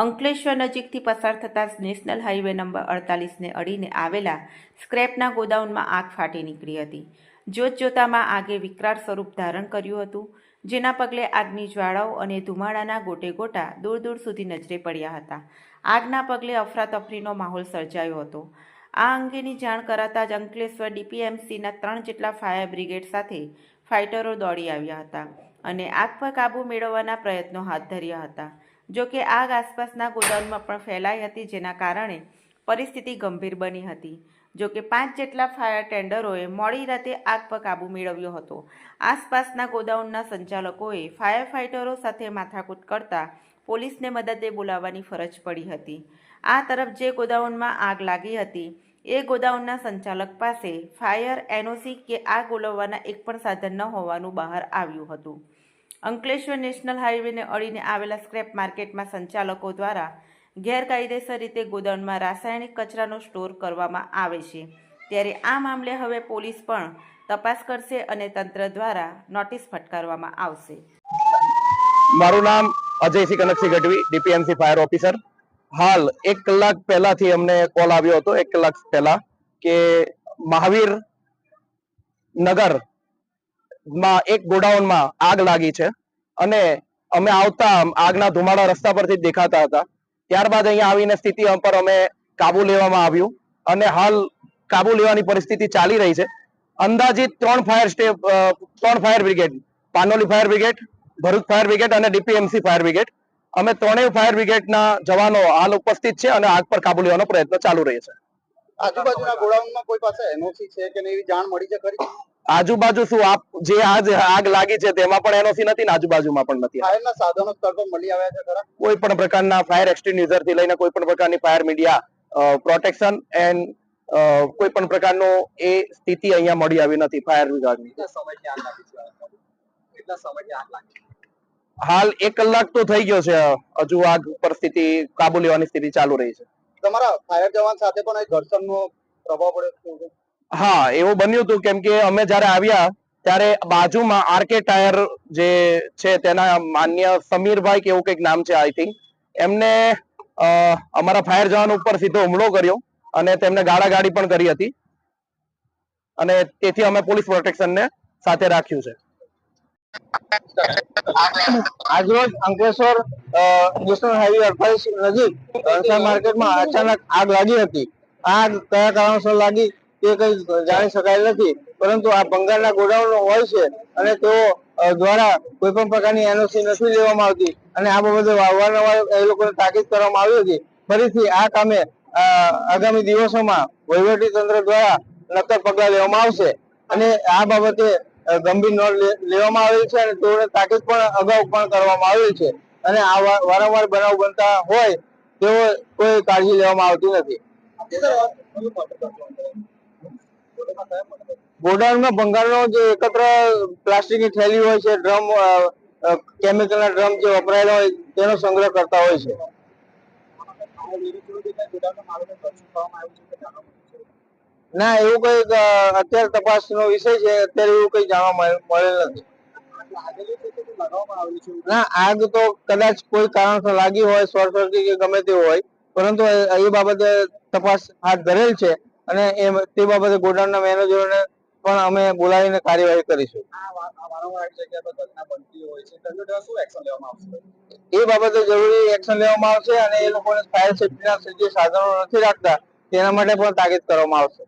અંકલેશ્વર નજીકથી પસાર થતા નેશનલ હાઈવે નંબર 48ને અડીને આવેલા સ્ક્રેપના ગોડાઉનમાં આગ ફાટી નીકળી હતી. જોતજોતામાં આગે વિકરાળ સ્વરૂપ ધારણ કર્યું હતું, જેના પગલે આગની જ્વાળાઓ અને ધુમાડાના ગોટે ગોટા દૂર દૂર સુધી નજરે પડ્યા હતા. આગના પગલે અફરાતફરીનો માહોલ સર્જાયો હતો. આ અંગેની જાણ કરાતા જ અંકલેશ્વર ડીપીએમસીના 3 જેટલા ફાયર બ્રિગેડ સાથે ફાઇટરો દોડી આવ્યા હતા અને આગ પર કાબૂ મેળવવાના પ્રયત્નો હાથ ધર્યા હતા. જોકે આગ આસપાસના ગોડાઉનમાં પણ ફેલાઈ હતી, જેના કારણે પરિસ્થિતિ ગંભીર બની હતી. જોકે 5 જેટલા ફાયર ટેન્ડરોએ મોડી રાતે આગ પર કાબૂ મેળવ્યો હતો. આસપાસના ગોડાઉનના સંચાલકોએ ફાયર ફાઇટરો સાથે માથાકૂટ કરતા પોલીસને મદદે બોલાવવાની ફરજ પડી હતી. આ તરફ જે ગોડાઉનમાં આગ લાગી હતી એ ગોડાઉનના સંચાલક પાસે ફાયર એનઓસી કે આગ ઓલવવાના એક પણ સાધન ન હોવાનું બહાર આવ્યું હતું. અંકલેશ્વર નેશનલ હાઈવેને અડીને આવેલા સ્ક્રેપ માર્કેટમાં સંચાલકો દ્વારા ગેરકાયદેસર રીતે ગોડાઉનમાં રાસાયણિક કચરાનો સ્ટોર કરવામાં આવે છે. ત્યારે આ મામલે હવે પોલીસ પણ તપાસ કરશે અને તંત્ર દ્વારા નોટિસ ફટકારવામાં આવશે. મારું નામ Ajaysinh Kanaksinh Gadhvi, DPMC fire officer. હાલ 1 કલાક પહેલાથી અમને કોલ આવ્યો હતો, 1 કલાક પહેલા, કે મહાવીર નગર માં એક ગોડાઉનમાં આગ લાગી છે અને અમે આવતા આગના ધુમાડા રસ્તા પરથી જ દેખાતા હતા. ત્યારબાદ અહીંયા આવીને સ્થિતિ પર અમે કાબુ લેવામાં આવ્યું અને હાલ કાબુ લેવાની પરિસ્થિતિ ચાલી રહી છે. અંદાજિત 3 fire brigade, Panoli fire brigade, Bharuch fire brigade અને ડીપીએમસી ફાયર બ્રિગેડ, અમે 3 ફાયર બ્રિગેડના જવાનો હાલ ઉપસ્થિત છે અને આગ પર કાબુ લેવાનો પ્રયત્ન ચાલુ રહે છે. આજુબાજુના ગોડાઉનમાં કોઈ પાસે એનઓસી છે કે એવી જાણ મળી છે ખરી? આજુબાજુ શું જે આગ લાગી છે તેમાં પણ એનઓસી નથી ને આજુબાજુમાં પણ નથી. ફાયરના સાધનો સ્થળ પર મળી આવ્યા છે ખરા? કોઈ પણ પ્રકારના ફાયર એક્સટિન્ગ્યુઝર થી લઈને કોઈ પણ પ્રકારની ફાયર મીડિયા પ્રોટેક્શન એન્ડ કોઈ પણ પ્રકારનો એ સ્થિતિ અહીંયા મળી આવી નથી ફાયર વિભાગની. કેટલા સમયથી આગ લાગી? હાલ 1 કલાક તો થઈ ગયો છે. હજુ આગ પરિસ્થિતિ કાબુ લેવાની સ્થિતિ ચાલુ રહી છે. તમારા ફાયર જવાન સાથે પણ એક ઘર્ષણનો પ્રભાવ પડ્યો? હા, એવું બન્યું હતું, કેમ કે અમે જયારે આવ્યા ત્યારે બાજુમાં આરકે ટાયર જે છે તેના માન્ય સમીરભાઈ કે એવું કંઈક નામ છે, આઈ થિંક, એમને અમારા ફાયર જવાન ઉપર સીધો હુમલો કર્યો અને તેમને ગાળાગાળી પણ કરી હતી અને તેથી અમે પોલીસ પ્રોટેક્શનને સાથે રાખ્યું છે. આજરોજ અંકલેશ્વર નેશનલ હાઈવે 48 નજીક રણછોડ માર્કેટમાં અચાનક આગ લાગી હતી. આગ કયા કારણસર લાગી તે કઈ જાણી શકાય નથી, પરંતુ આ ભંગારના ગોડાઉન હોય છે અને તેઓ દ્વારા કોઈ પણ પ્રકારની એનઓસી નથી લેવામાં આવતી અને આ બાબતે વારંવાર એ લોકોને તાકીદ કરવામાં આવી હતી. ફરીથી આ કામે આગામી દિવસોમાં વહીવટી તંત્ર દ્વારા નક્કર પગલાં લેવામાં આવશે અને આ બાબતે ગંભીર નોંધ લેવામાં આવેલ છે અને તેઓને તાકીદ પણ અગાઉ પણ કરવામાં આવેલ છે અને આ વારંવાર બનાવ બનતા હોય તેઓ કોઈ કાળજી લેવામાં આવતી નથી. ગોડાઉનમાં ભંગારનો જે એકત્ર પ્લાસ્ટિકની થેલી હોય છે, ડ્રમ, કેમિકલના ડ્રમ જે વપરાયેલા હોય તેનો સંગ્રહ કરતા હોય છે. ના, એવું કઈ અત્યારે તપાસનો વિષય છે. અત્યારે એવું કઈ જાણવા મળેલ નથી. ના, આગ તો કદાચ કોઈ કારણસર લાગી હોય, શોર્ટ સર્કિટ કે ગમે તે હોય, પરંતુ એ બાબતે તપાસ હાથ ધરેલ છે અને તે બાબતે ગોડાઉનના મેનેજરોને પણ અમે બોલાવીને કાર્યવાહી કરીશું. એ બાબતે જરૂરી એક્શન લેવામાં આવશે અને એ લોકોને ફાયર સેફ્ટીના જે સાધનો નથી રાખતા તેના માટે પણ તાકીદ કરવામાં આવશે.